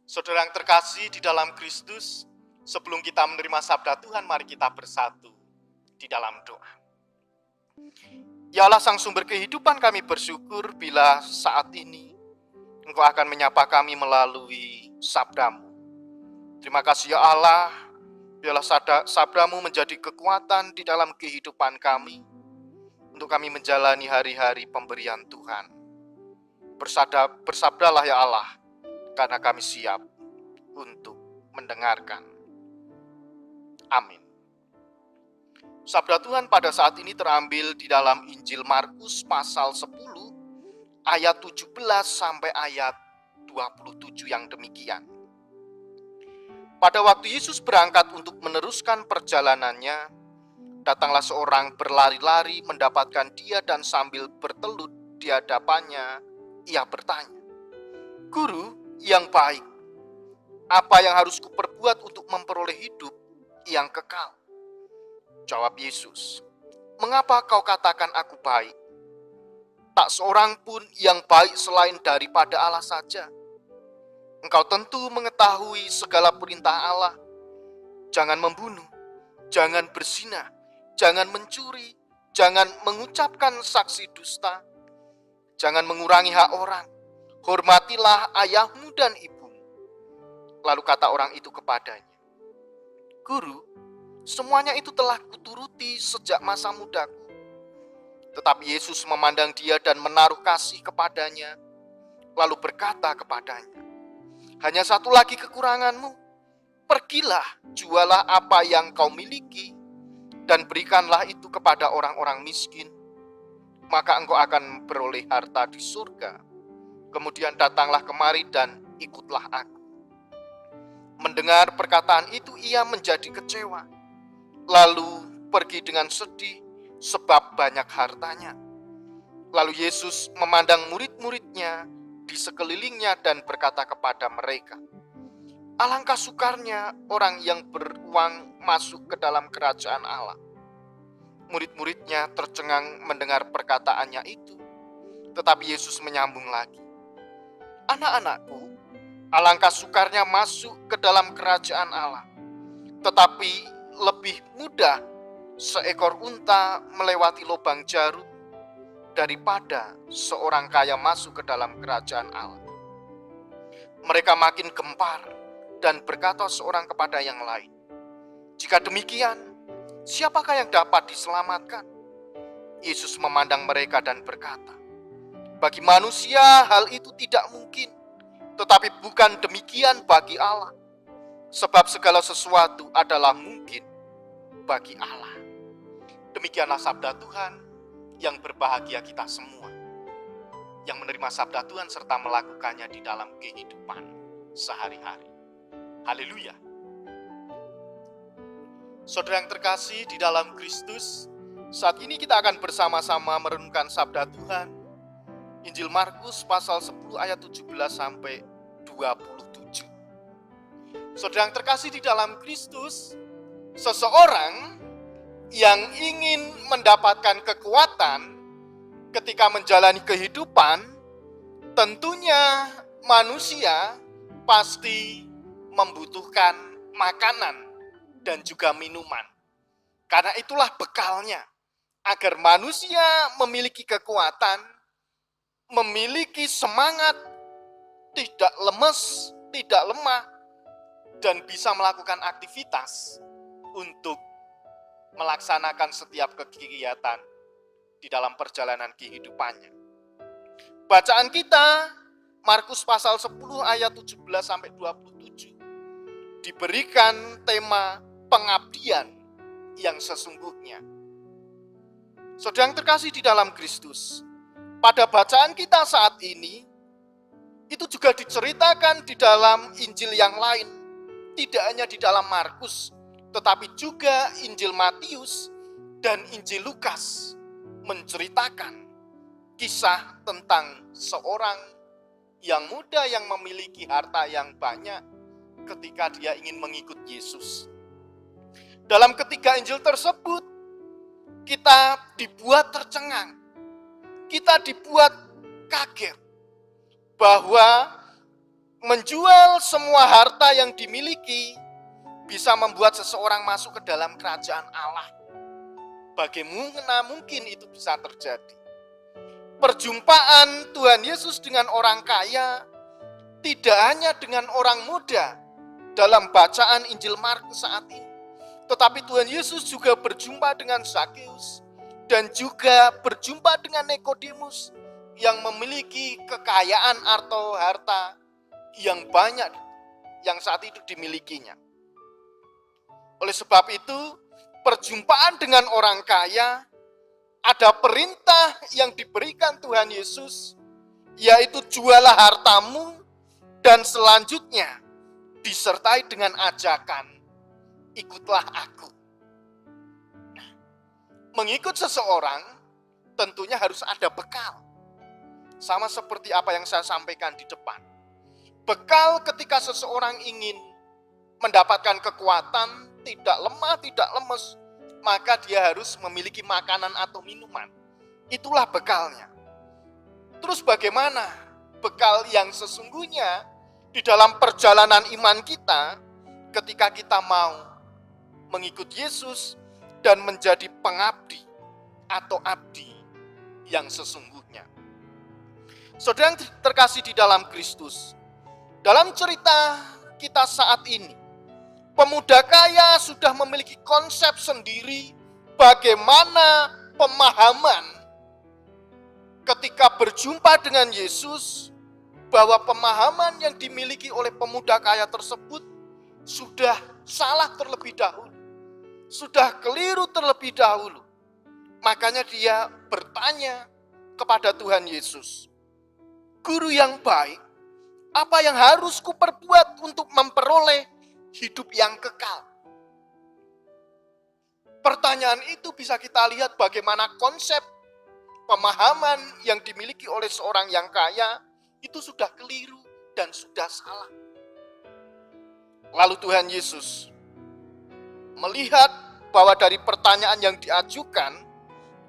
Saudara yang terkasih di dalam Kristus, sebelum kita menerima sabda Tuhan, mari kita bersatu di dalam doa. Ya Allah, Sang Sumber kehidupan, kami bersyukur bila saat ini Engkau akan menyapa kami melalui sabdamu. Terima kasih ya Allah, biarlah sabdamu menjadi kekuatan di dalam kehidupan kami, untuk kami menjalani hari-hari pemberian Tuhan. Bersabdalah ya Allah, karena kami siap untuk mendengarkan. Amin. Sabda Tuhan pada saat ini terambil di dalam Injil Markus pasal 10 ayat 17 sampai ayat 27 yang demikian. Pada waktu Yesus berangkat untuk meneruskan perjalanannya, datanglah seorang berlari-lari mendapatkan dia dan sambil bertelut di hadapannya, ia bertanya, "Guru yang baik, apa yang harus kuperbuat untuk memperoleh hidup yang kekal?" Jawab Yesus, "Mengapa kau katakan aku baik? Tak seorang pun yang baik selain daripada Allah saja. Engkau tentu mengetahui segala perintah Allah. Jangan membunuh, jangan berzina, jangan mencuri, jangan mengucapkan saksi dusta, jangan mengurangi hak orang, hormatilah ayahmu dan ibumu." Lalu kata orang itu kepadanya, "Guru, semuanya itu telah kuturuti sejak masa mudaku." Tetapi Yesus memandang dia dan menaruh kasih kepadanya, lalu berkata kepadanya, "Hanya satu lagi kekuranganmu. Pergilah, jualah apa yang kau miliki, dan berikanlah itu kepada orang-orang miskin. Maka engkau akan beroleh harta di surga. Kemudian datanglah kemari dan ikutlah aku." Mendengar perkataan itu ia menjadi kecewa, lalu pergi dengan sedih sebab banyak hartanya. Lalu Yesus memandang murid-muridnya di sekelilingnya dan berkata kepada mereka, "Alangkah sukarnya orang yang beruang masuk ke dalam kerajaan Allah." Murid-muridnya tercengang mendengar perkataannya itu. Tetapi Yesus menyambung lagi, "Anak-anakku, alangkah sukarnya masuk ke dalam kerajaan Allah. Tetapi lebih mudah seekor unta melewati lubang jarum daripada seorang kaya masuk ke dalam kerajaan Allah." Mereka makin gempar dan berkata seorang kepada yang lain, "Jika demikian, siapakah yang dapat diselamatkan?" Yesus memandang mereka dan berkata, "Bagi manusia hal itu tidak mungkin, tetapi bukan demikian bagi Allah. Sebab segala sesuatu adalah mungkin bagi Allah." Demikianlah sabda Tuhan. Yang berbahagia kita semua yang menerima sabda Tuhan serta melakukannya di dalam kehidupan sehari-hari. Haleluya. Saudara yang terkasih di dalam Kristus, saat ini kita akan bersama-sama merenungkan sabda Tuhan, Injil Markus pasal 10 ayat 17 sampai 27. Saudara yang terkasih di dalam Kristus, seseorang yang ingin mendapatkan kekuatan ketika menjalani kehidupan, tentunya manusia pasti membutuhkan makanan dan juga minuman. Karena itulah bekalnya, agar manusia memiliki kekuatan, memiliki semangat, tidak lemes, tidak lemah, dan bisa melakukan aktivitas untuk melaksanakan setiap kegiatan di dalam perjalanan kehidupannya. Bacaan kita Markus pasal 10 ayat 17 sampai 27 diberikan tema pengabdian yang sesungguhnya. Saudara yang terkasih di dalam Kristus, pada bacaan kita saat ini itu juga diceritakan di dalam Injil yang lain, tidak hanya di dalam Markus, tetapi juga Injil Matius dan Injil Lukas menceritakan kisah tentang seorang yang muda yang memiliki harta yang banyak ketika dia ingin mengikut Yesus. Dalam ketiga Injil tersebut, kita dibuat tercengang, kita dibuat kaget bahwa Menjual semua harta yang dimiliki bisa membuat seseorang masuk ke dalam kerajaan Allah. Bagaimana mungkin itu bisa terjadi? Perjumpaan Tuhan Yesus dengan orang kaya tidak hanya dengan orang muda dalam bacaan Injil Markus saat ini, tetapi Tuhan Yesus juga berjumpa dengan Zakheus dan juga berjumpa dengan Nikodemus yang memiliki kekayaan atau harta yang banyak yang saat itu dimilikinya. Oleh sebab itu, perjumpaan dengan orang kaya, ada perintah yang diberikan Tuhan Yesus, yaitu jualah hartamu, dan selanjutnya disertai dengan ajakan, ikutlah aku. Mengikut seseorang tentunya harus ada bekal. Sama seperti apa yang saya sampaikan di depan. Bekal ketika seseorang ingin mendapatkan kekuatan, tidak lemah, tidak lemes, maka dia harus memiliki makanan atau minuman. Itulah bekalnya. Terus bagaimana bekal yang sesungguhnya di dalam perjalanan iman kita ketika kita mau mengikut Yesus dan menjadi pengabdi atau abdi yang sesungguhnya? Saudara yang terkasih di dalam Kristus, dalam cerita kita saat ini, pemuda kaya sudah memiliki konsep sendiri bagaimana pemahaman ketika berjumpa dengan Yesus, bahwa pemahaman yang dimiliki oleh pemuda kaya tersebut sudah salah terlebih dahulu, sudah keliru terlebih dahulu. Makanya dia bertanya kepada Tuhan Yesus, "Guru yang baik, apa yang harus kuperbuat untuk memperoleh hidup yang kekal?" Pertanyaan itu bisa kita lihat bagaimana konsep pemahaman yang dimiliki oleh seorang yang kaya itu sudah keliru dan sudah salah. Lalu Tuhan Yesus melihat bahwa dari pertanyaan yang diajukan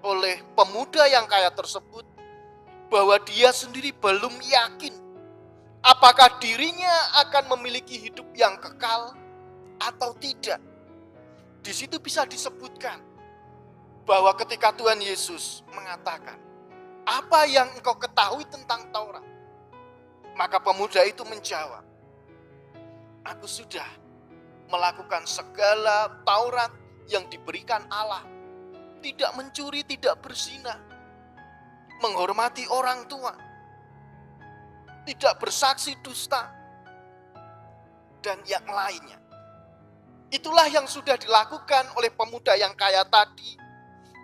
oleh pemuda yang kaya tersebut, bahwa dia sendiri belum yakin apakah dirinya akan memiliki hidup yang kekal atau tidak. Di situ bisa disebutkan bahwa ketika Tuhan Yesus mengatakan, "Apa yang engkau ketahui tentang Taurat?" Maka pemuda itu menjawab, "Aku sudah melakukan segala Taurat yang diberikan Allah. Tidak mencuri, tidak berzina, menghormati orang tua, tidak bersaksi dusta, dan yang lainnya." Itulah yang sudah dilakukan oleh pemuda yang kaya tadi.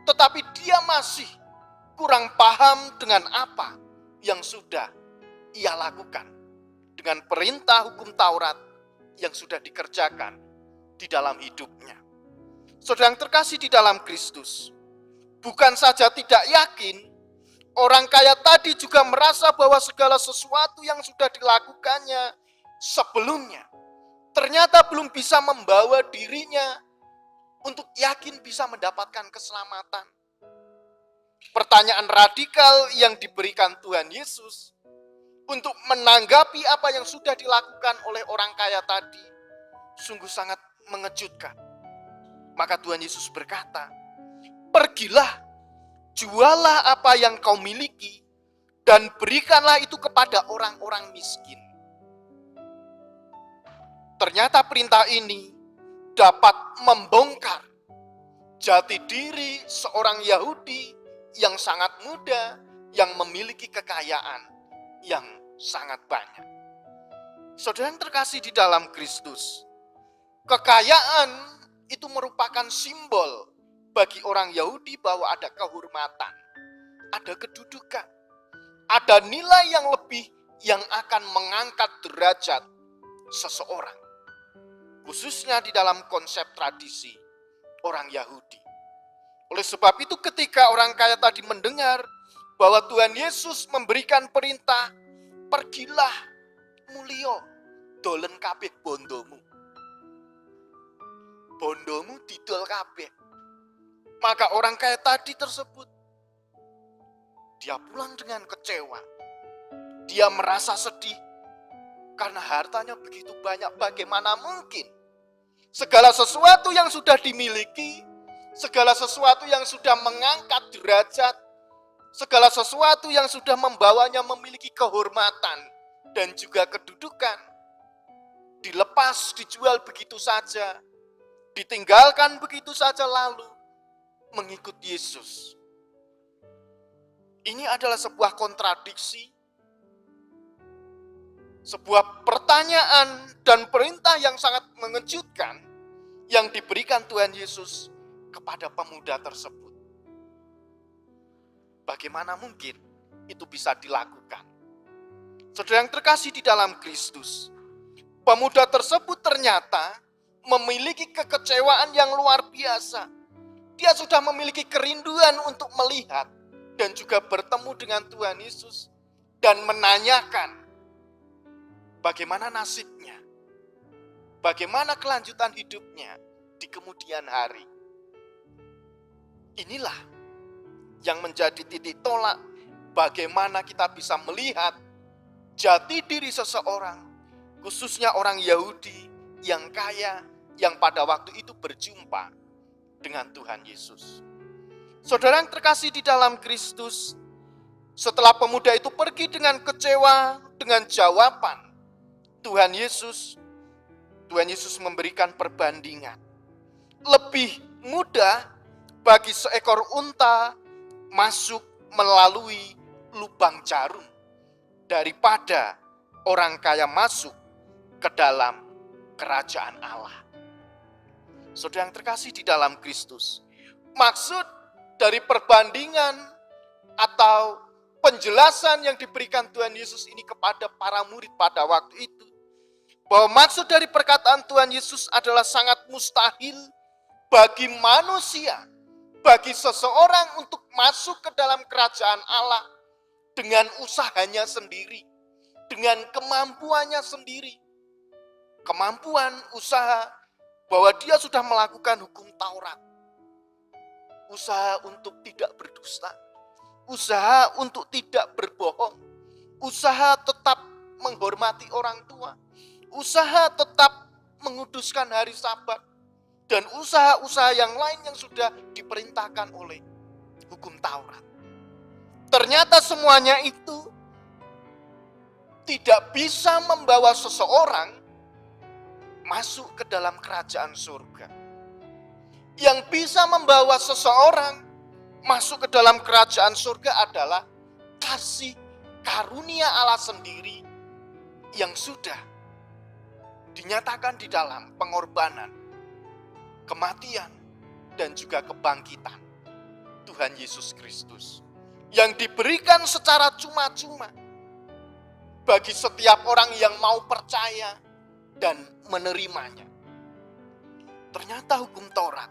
Tetapi dia masih kurang paham dengan apa yang sudah ia lakukan, dengan perintah hukum Taurat yang sudah dikerjakan di dalam hidupnya. Saudara yang terkasih di dalam Kristus, bukan saja tidak yakin, orang kaya tadi juga merasa bahwa segala sesuatu yang sudah dilakukannya sebelumnya ternyata belum bisa membawa dirinya untuk yakin bisa mendapatkan keselamatan. Pertanyaan radikal yang diberikan Tuhan Yesus untuk menanggapi apa yang sudah dilakukan oleh orang kaya tadi sungguh sangat mengejutkan. Maka Tuhan Yesus berkata, "Pergilah, jualah apa yang kau miliki, dan berikanlah itu kepada orang-orang miskin." Ternyata perintah ini dapat membongkar jati diri seorang Yahudi yang sangat muda, yang memiliki kekayaan yang sangat banyak. Saudara yang terkasih di dalam Kristus, kekayaan itu merupakan simbol bagi orang Yahudi bahwa ada kehormatan, ada kedudukan, ada nilai yang lebih yang akan mengangkat derajat seseorang, khususnya di dalam konsep tradisi orang Yahudi. Oleh sebab itu ketika orang kaya tadi mendengar bahwa Tuhan Yesus memberikan perintah, "Pergilah mulio, dolen kabeh bondomu." Bondomu didol kabeh. Maka orang kaya tadi tersebut, dia pulang dengan kecewa. Dia merasa sedih. Karena hartanya begitu banyak, bagaimana mungkin segala sesuatu yang sudah dimiliki, segala sesuatu yang sudah mengangkat derajat, segala sesuatu yang sudah membawanya memiliki kehormatan dan juga kedudukan, dilepas, dijual begitu saja, ditinggalkan begitu saja lalu mengikut Yesus. Ini adalah sebuah kontradiksi, sebuah pertanyaan dan perintah yang sangat mengejutkan yang diberikan Tuhan Yesus kepada pemuda tersebut. Bagaimana mungkin itu bisa dilakukan? Saudara yang terkasih di dalam Kristus, pemuda tersebut ternyata memiliki kekecewaan yang luar biasa. Dia sudah memiliki kerinduan untuk melihat dan juga bertemu dengan Tuhan Yesus dan menanyakan bagaimana nasibnya, bagaimana kelanjutan hidupnya di kemudian hari. Inilah yang menjadi titik tolak bagaimana kita bisa melihat jati diri seseorang, khususnya orang Yahudi yang kaya, yang pada waktu itu berjumpa dengan Tuhan Yesus. Saudara yang terkasih di dalam Kristus, setelah pemuda itu pergi dengan kecewa, dengan jawaban Tuhan Yesus memberikan perbandingan. Lebih mudah bagi seekor unta masuk melalui lubang jarum daripada orang kaya masuk ke dalam kerajaan Allah. Saudara yang terkasih di dalam Kristus, maksud dari perbandingan atau penjelasan yang diberikan Tuhan Yesus ini kepada para murid pada waktu itu, bahwa maksud dari perkataan Tuhan Yesus adalah sangat mustahil bagi manusia, bagi seseorang untuk masuk ke dalam kerajaan Allah dengan usahanya sendiri, dengan kemampuannya sendiri. Kemampuan, usaha, bahwa dia sudah melakukan hukum Taurat. Usaha untuk tidak berdusta, usaha untuk tidak berbohong, usaha tetap menghormati orang tua, usaha tetap menguduskan hari Sabat, dan usaha-usaha yang lain yang sudah diperintahkan oleh hukum Taurat. Ternyata semuanya itu tidak bisa membawa seseorang masuk ke dalam kerajaan surga. Yang bisa membawa seseorang masuk ke dalam kerajaan surga adalah kasih karunia Allah sendiri yang sudah dinyatakan di dalam pengorbanan, kematian, dan juga kebangkitan Tuhan Yesus Kristus yang diberikan secara cuma-cuma bagi setiap orang yang mau percaya dan menerimanya. Ternyata hukum Taurat,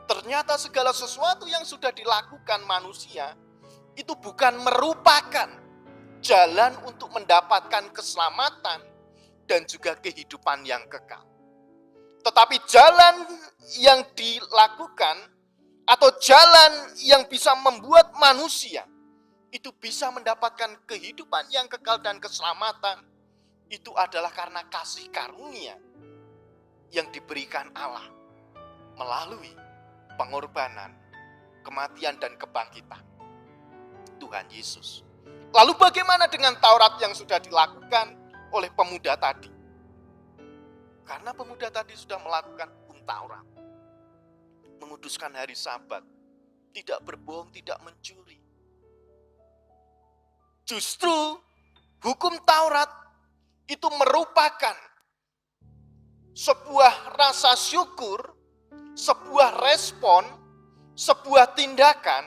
ternyata segala sesuatu yang sudah dilakukan manusia itu bukan merupakan jalan untuk mendapatkan keselamatan dan juga kehidupan yang kekal. Tetapi jalan yang dilakukan atau jalan yang bisa membuat manusia itu bisa mendapatkan kehidupan yang kekal dan keselamatan, itu adalah karena kasih karunia yang diberikan Allah melalui pengorbanan, kematian, dan kebangkitan Tuhan Yesus. Lalu bagaimana dengan Taurat yang sudah dilakukan oleh pemuda tadi? Karena pemuda tadi sudah melakukan hukum Taurat, menguduskan hari Sabat, tidak berbohong, tidak mencuri. Justru hukum Taurat itu merupakan sebuah rasa syukur, sebuah respon, sebuah tindakan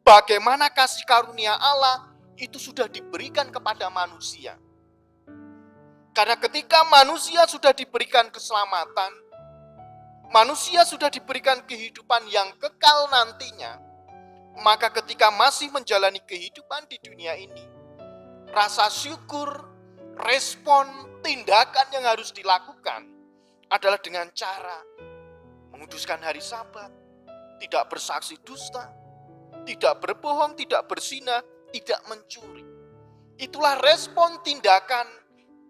bagaimana kasih karunia Allah itu sudah diberikan kepada manusia. Karena ketika manusia sudah diberikan keselamatan, manusia sudah diberikan kehidupan yang kekal nantinya, maka ketika masih menjalani kehidupan di dunia ini, rasa syukur, respon, tindakan yang harus dilakukan adalah dengan cara menguduskan hari Sabat, tidak bersaksi dusta, tidak berbohong, tidak berzina, tidak mencuri. Itulah respon tindakan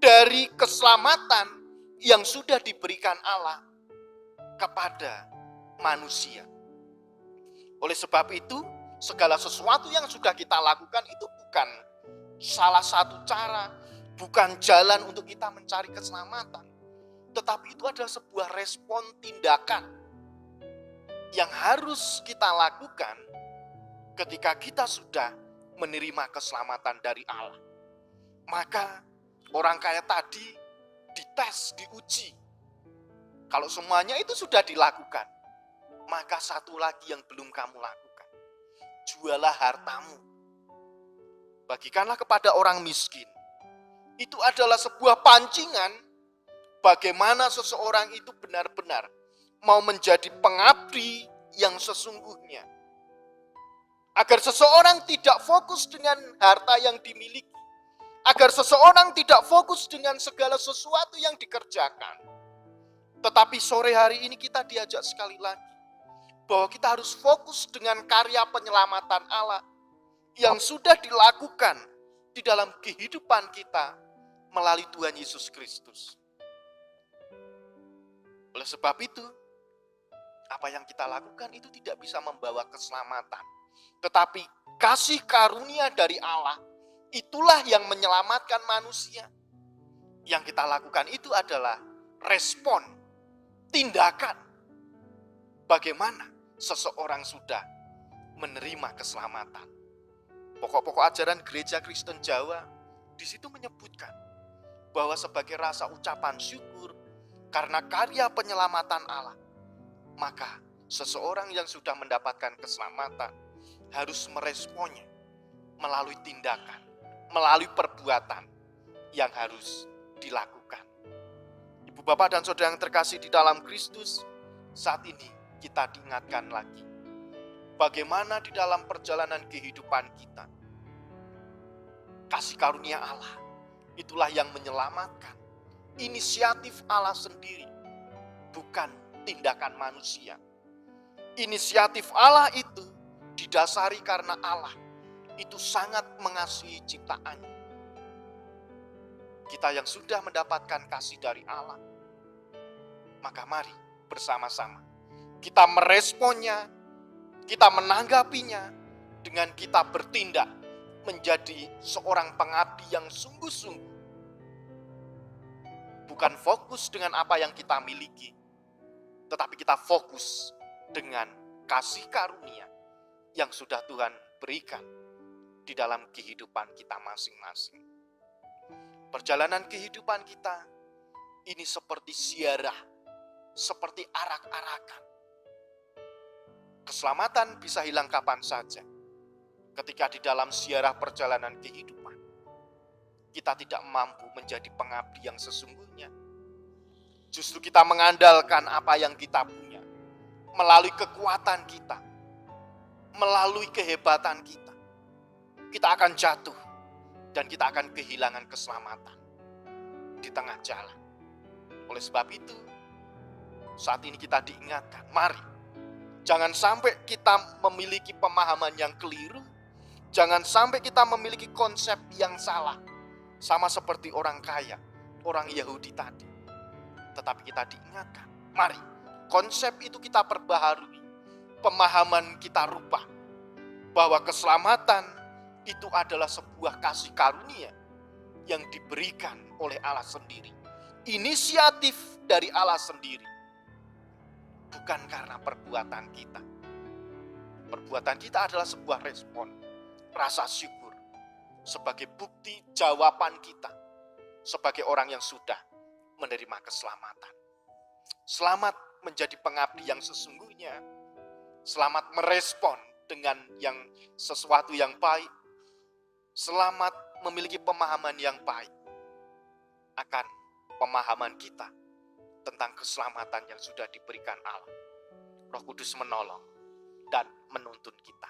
dari keselamatan yang sudah diberikan Allah kepada manusia. Oleh sebab itu, segala sesuatu yang sudah kita lakukan itu bukan salah satu cara, bukan jalan untuk kita mencari keselamatan, tetapi itu adalah sebuah respon tindakan yang harus kita lakukan ketika kita sudah menerima keselamatan dari Allah. Maka orang kaya tadi dites, diuji. Kalau semuanya itu sudah dilakukan, maka satu lagi yang belum kamu lakukan. Jualah hartamu. Bagikanlah kepada orang miskin. Itu adalah sebuah pancingan bagaimana seseorang itu benar-benar mau menjadi pengabdi yang sesungguhnya. Agar seseorang tidak fokus dengan harta yang dimiliki. Agar seseorang tidak fokus dengan segala sesuatu yang dikerjakan. Tetapi sore hari ini kita diajak sekali lagi bahwa kita harus fokus dengan karya penyelamatan Allah yang sudah dilakukan di dalam kehidupan kita melalui Tuhan Yesus Kristus. Oleh sebab itu, apa yang kita lakukan itu tidak bisa membawa keselamatan. Tetapi kasih karunia dari Allah, itulah yang menyelamatkan manusia. Yang kita lakukan itu adalah respon, tindakan. Bagaimana seseorang sudah menerima keselamatan. Pokok-pokok ajaran Gereja Kristen Jawa di situ menyebutkan bahwa sebagai rasa ucapan syukur karena karya penyelamatan Allah, maka seseorang yang sudah mendapatkan keselamatan harus meresponnya melalui tindakan, melalui perbuatan yang harus dilakukan. Ibu, Bapak, dan Saudara yang terkasih di dalam Kristus, saat ini kita diingatkan lagi bagaimana di dalam perjalanan kehidupan kita kasih karunia Allah itulah yang menyelamatkan. Inisiatif Allah sendiri, bukan tindakan manusia. Inisiatif Allah itu didasari karena Allah itu sangat mengasihi ciptaannya. Kita yang sudah mendapatkan kasih dari Allah, maka mari bersama-sama kita meresponnya, kita menanggapinya dengan kita bertindak menjadi seorang pengabdi yang sungguh-sungguh. Bukan fokus dengan apa yang kita miliki, tetapi kita fokus dengan kasih karunia yang sudah Tuhan berikan di dalam kehidupan kita masing-masing. Perjalanan kehidupan kita ini seperti ziarah, seperti arak-arakan. Keselamatan bisa hilang kapan saja. Ketika di dalam ziarah perjalanan kehidupan, kita tidak mampu menjadi pengabdi yang sesungguhnya. Justru kita mengandalkan apa yang kita punya, melalui kekuatan kita, melalui kehebatan kita. Kita akan jatuh dan kita akan kehilangan keselamatan di tengah jalan. Oleh sebab itu, saat ini kita diingatkan, mari jangan sampai kita memiliki pemahaman yang keliru, jangan sampai kita memiliki konsep yang salah, sama seperti orang kaya, orang Yahudi tadi. Tetapi kita diingatkan, mari konsep itu kita perbaharui, pemahaman kita rubah, bahwa keselamatan itu adalah sebuah kasih karunia yang diberikan oleh Allah sendiri. Inisiatif dari Allah sendiri, bukan karena perbuatan kita. Perbuatan kita adalah sebuah respon, rasa syukur, sebagai bukti jawaban kita sebagai orang yang sudah menerima keselamatan. Selamat menjadi pengabdi yang sesungguhnya. Selamat merespon dengan sesuatu yang baik. Selamat memiliki pemahaman yang baik akan pemahaman kita tentang keselamatan yang sudah diberikan Allah. Roh Kudus menolong dan menuntun kita.